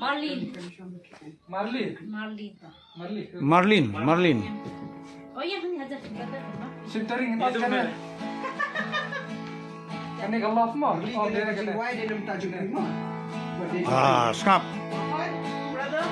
Marlin. Oh iya, ini aja. Sintering ini kan. Kan kalau love mah, oh dia kan. Skap. Brother.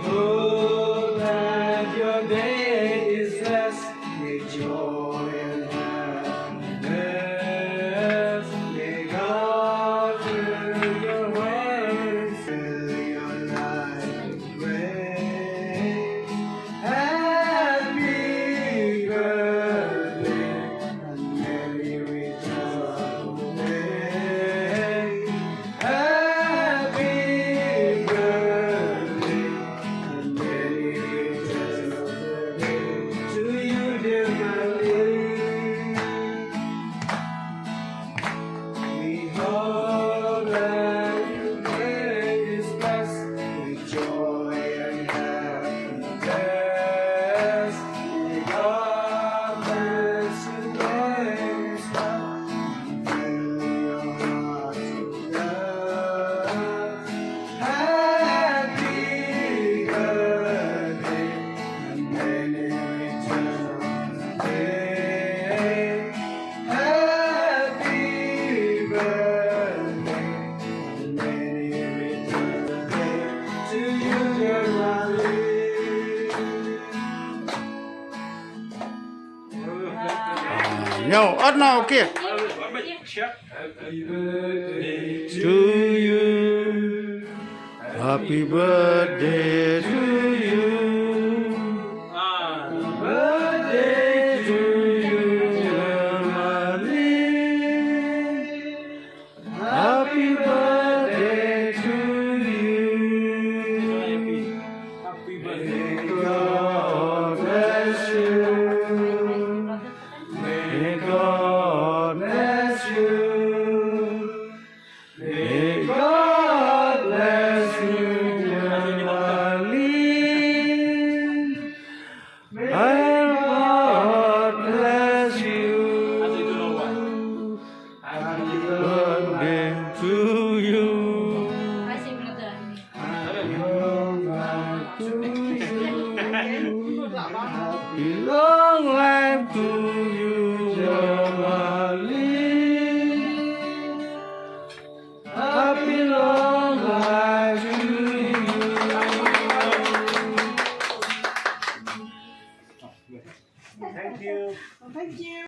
Hope that your day is blessed with joy and happiness. May God fill your ways, fill your life with grace. Happy birthday and many returns of the day. Happy birthday and many returns of the day to you, dear Marlin. We hope that your day is blessed with joy and happiness. May God bless you when you smile and fill your heart with love. Happy birthday and many returns of the day. Happy birthday and many returns of the day to you, dear Marlin. Yo, out now, okay. Happy birthday To you. Happy birthday to you. Birthday to you, dear Marlin. Happy birthday to you. May God bless you. May God bless you. May God bless you, dear Marlin. May God bless you. Happy birthday to you. Kasih brother ini. Happy birthday to you. Happy long life to you, dear Marlin. Happy long life to you. Thank you.